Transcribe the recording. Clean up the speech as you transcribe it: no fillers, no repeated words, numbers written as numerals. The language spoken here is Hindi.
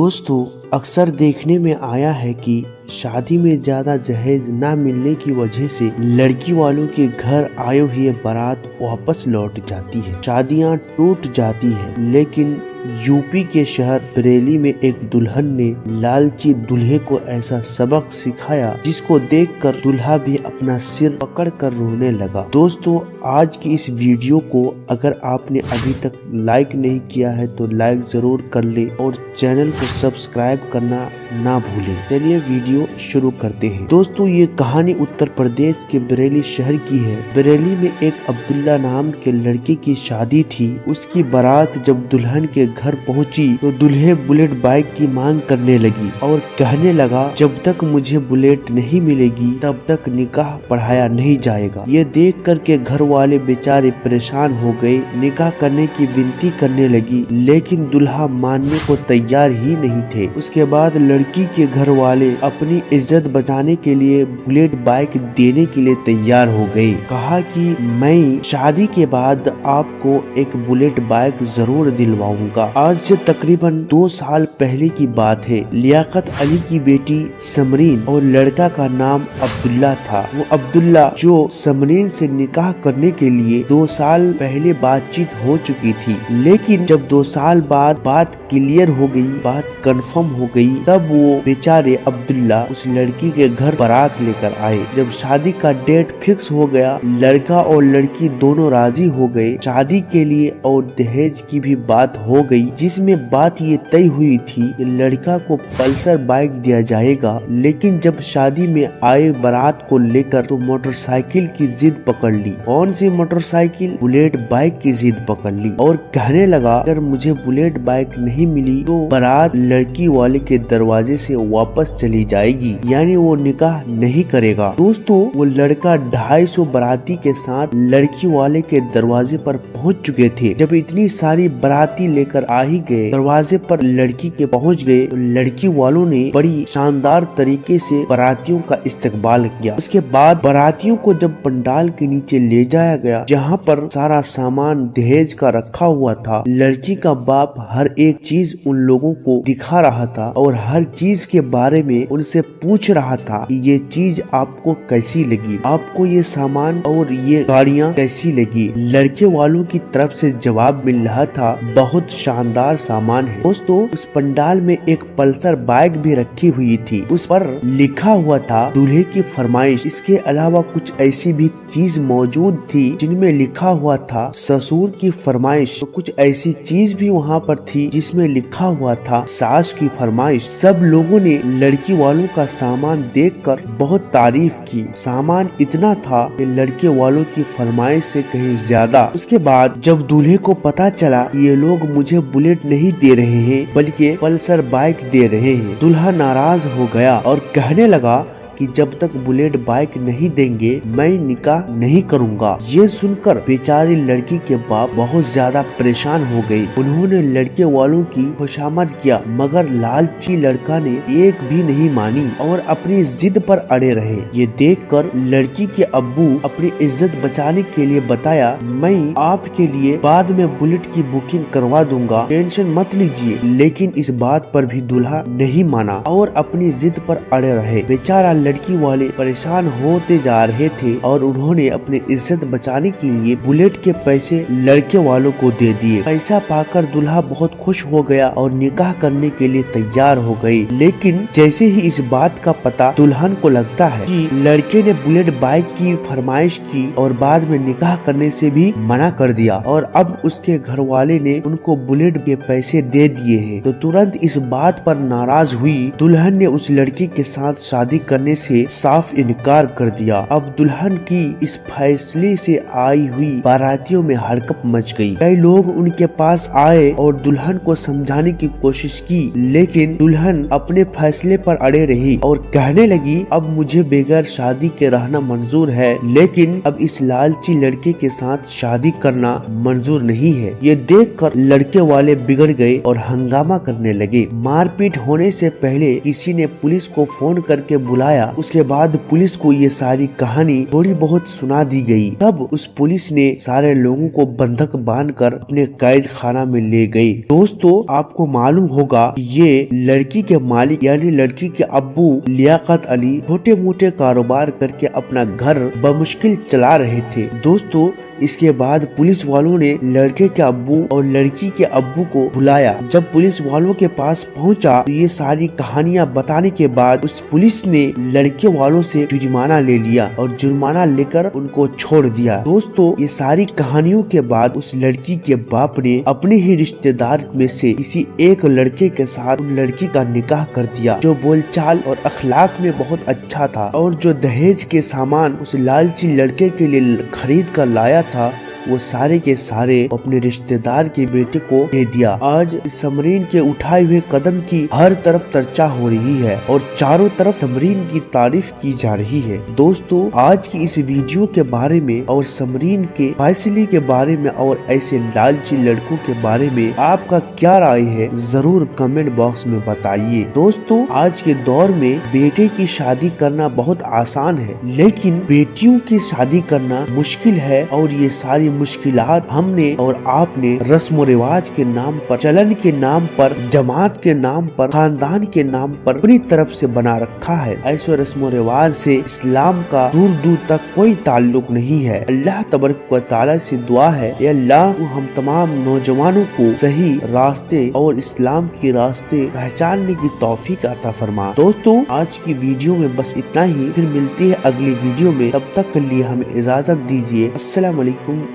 दोस्तों, अक्सर देखने में आया है कि शादी में ज्यादा जहेज ना मिलने की वजह से लड़की वालों के घर आए हुए बारात वापस लौट जाती है, शादियां टूट जाती है। लेकिन यूपी के शहर बरेली में एक दुल्हन ने लालची दूल्हे को ऐसा सबक सिखाया जिसको देखकर दूल्हा भी अपना सिर पकड़कर रोने लगा। दोस्तों, आज की इस वीडियो को अगर आपने अभी तक लाइक नहीं किया है तो लाइक जरूर कर ले और चैनल को सब्सक्राइब करना ना भूलें। चलिए वीडियो शुरू करते हैं। दोस्तों, ये कहानी उत्तर प्रदेश के बरेली शहर की है। बरेली में एक अब्दुल्ला नाम के लड़के की शादी थी। उसकी बारात जब दुल्हन के घर पहुंची तो दूल्हे बुलेट बाइक की मांग करने लगी और कहने लगा, जब तक मुझे बुलेट नहीं मिलेगी तब तक निकाह पढ़ाया नहीं जाएगा। ये देख कर के घर वाले बेचारे परेशान हो गए, निकाह करने की विनती करने लगी, लेकिन दूल्हा मानने को तैयार ही नहीं थे। उसके बाद लड़की के घर वाले अपनी इज्जत बचाने के लिए बुलेट बाइक देने के लिए तैयार हो गए। कहा कि मैं शादी के बाद आपको एक बुलेट बाइक जरूर दिलवाऊंगा। आज से तकरीबन 2 साल पहले की बात है। लियाकत अली की बेटी समरीन और लड़का का नाम अब्दुल्ला था। वो अब्दुल्ला जो समरीन से निकाह करने के लिए 2 साल पहले बातचीत हो चुकी थी, लेकिन जब 2 साल बाद बात क्लियर हो गई, बात कंफर्म हो गई, तब वो बेचारे अब्दुल्ला उस लड़की के घर बारात लेकर आए। जब शादी का डेट फिक्स हो गया, लड़का और लड़की दोनों राजी हो गए शादी के लिए और दहेज की भी बात हो गई, जिसमें बात ये तय हुई थी कि लड़का को पल्सर बाइक दिया जाएगा। लेकिन जब शादी में आए बारात को लेकर तो मोटरसाइकिल की जिद पकड़ ली। कौन सी मोटरसाइकिल? बुलेट बाइक की जिद पकड़ ली और कहने लगा, अगर मुझे बुलेट बाइक नहीं मिली तो बारात लड़की वाले के दरवाजे से वापस चली जाएगी, यानी वो निकाह नहीं करेगा। दोस्तों, वो लड़का 250 बाराती के साथ लड़की वाले के दरवाजे पर पहुंच चुके थे। जब इतनी सारी बाराती लेकर आ ही गए, दरवाजे पर लड़की के पहुंच गए तो लड़की वालों ने बड़ी शानदार तरीके से बारातियों का इस्तकबाल किया। उसके बाद बारातियों को जब पंडाल के नीचे ले जाया गया, जहां पर सारा सामान दहेज का रखा हुआ था, लड़की का बाप हर एक चीज उन लोगों को दिखा रहा था और हर चीज के बारे में उनसे पूछ रहा था कि ये चीज आपको कैसी लगी, आपको ये सामान और ये गाड़ियाँ कैसी लगी। लड़के वालों की तरफ से जवाब मिल रहा था, बहुत शानदार सामान है। दोस्तों, उस पंडाल में एक पल्सर बाइक भी रखी हुई थी। उस पर लिखा हुआ था दूल्हे की फरमाइश। इसके अलावा कुछ ऐसी भी चीज मौजूद थी जिनमें लिखा हुआ था ससुर की फरमाइश। तो कुछ ऐसी चीज भी वहाँ पर थी जिसमें लिखा हुआ था सास की फरमाइश। सब लोगों ने लड़की वालों का सामान देखकर बहुत तारीफ की। सामान इतना था कि लड़के वालों की फरमाइश से कहीं ज्यादा। उसके बाद जब दूल्हे को पता चला कि ये लोग मुझे बुलेट नहीं दे रहे हैं बल्कि पल्सर बाइक दे रहे हैं, दूल्हा नाराज हो गया और कहने लगा कि जब तक बुलेट बाइक नहीं देंगे मैं निकाह नहीं करूंगा। ये सुनकर बेचारी लड़की के बाप बहुत ज्यादा परेशान हो गए। उन्होंने लड़के वालों की खुशामद किया, मगर लालची लड़का ने एक भी नहीं मानी और अपनी जिद पर अड़े रहे। ये देखकर लड़की के अब्बू अपनी इज्जत बचाने के लिए बताया, मैं आपके लिए बाद में बुलेट की बुकिंग करवा दूंगा, टेंशन मत लीजिए। लेकिन इस बात पर भी दूल्हा नहीं माना और अपनी जिद पर अड़े रहे। बेचारा लड़की वाले परेशान होते जा रहे थे और उन्होंने अपनी इज्जत बचाने के लिए बुलेट के पैसे लड़के वालों को दे दिए। पैसा पाकर दूल्हा बहुत खुश हो गया और निकाह करने के लिए तैयार हो गए। लेकिन जैसे ही इस बात का पता दुल्हन को लगता है कि लड़के ने बुलेट बाइक की फरमाइश की और बाद में निकाह करने से भी मना कर दिया और अब उसके घर वाले ने उनको बुलेट के पैसे दे दिए हैं, तो तुरंत इस बात पर नाराज हुई दुल्हन ने उस लड़की के साथ शादी करने से साफ इनकार कर दिया। अब दुल्हन की इस फैसले से आई हुई बारातियों में हड़कंप मच गई। कई लोग उनके पास आए और दुल्हन को समझाने की कोशिश की, लेकिन दुल्हन अपने फैसले पर अड़े रही और कहने लगी, अब मुझे बगैर शादी के रहना मंजूर है, लेकिन अब इस लालची लड़के के साथ शादी करना मंजूर नहीं है। ये देखकर लड़के वाले बिगड़ गए और हंगामा करने लगे। मारपीट होने से पहले किसी ने पुलिस को फोन करके बुलाया उसके बाद पुलिस को ये सारी कहानी थोड़ी बहुत सुना दी गई। तब उस पुलिस ने सारे लोगों को बंधक बांधकर अपने कैद खाना में ले गई। दोस्तों, आपको मालूम होगा ये लड़की के मालिक यानी लड़की के अब्बू लियाकत अली छोटे मोटे कारोबार करके अपना घर बमुश्किल चला रहे थे। दोस्तों, इसके बाद पुलिस वालों ने लड़के के अब्बू और लड़की के अब्बू को बुलाया। जब पुलिस वालों के पास पहुंचा तो ये सारी कहानियां बताने के बाद उस पुलिस ने लड़के वालों से जुर्माना ले लिया और जुर्माना लेकर उनको छोड़ दिया। दोस्तों, ये सारी कहानियों के बाद उस लड़की के बाप ने अपने ही रिश्तेदार में से किसी एक लड़के के साथ उन लड़की का निकाह कर दिया, जो बोलचाल और अखलाक में बहुत अच्छा था और जो दहेज के सामान उस लालची लड़के के लिए खरीद कर लाया था वो सारे के सारे अपने रिश्तेदार के बेटे को दे दिया। आज समरीन के उठाए हुए कदम की हर तरफ चर्चा हो रही है और चारों तरफ समरीन की तारीफ की जा रही है। दोस्तों, आज की इस वीडियो के बारे में और समरीन के फैसले के बारे में और ऐसे लालची लड़कों के बारे में आपका क्या राय है, जरूर कमेंट बॉक्स में बताइए। दोस्तों, आज के दौर में बेटे की शादी करना बहुत आसान है, लेकिन बेटियों की शादी करना मुश्किल है और ये सारी मुश्किलात हमने और आपने रस्म रिवाज के नाम पर, चलन के नाम पर, जमात के नाम पर, खानदान के नाम पर अपनी तरफ से बना रखा है। ऐसे रस्म रिवाज से इस्लाम का दूर दूर तक कोई ताल्लुक नहीं है। अल्लाह तबारक व तआला से दुआ है, या अल्लाह हम तमाम नौजवानों को सही रास्ते और इस्लाम के रास्ते पहचानने की तौफीक अता फरमा। दोस्तों, आज की वीडियो में बस इतना ही, फिर मिलती है अगली वीडियो में। तब तक के लिए हमें इजाजत दीजिए। अस्सलाम वालेकुम।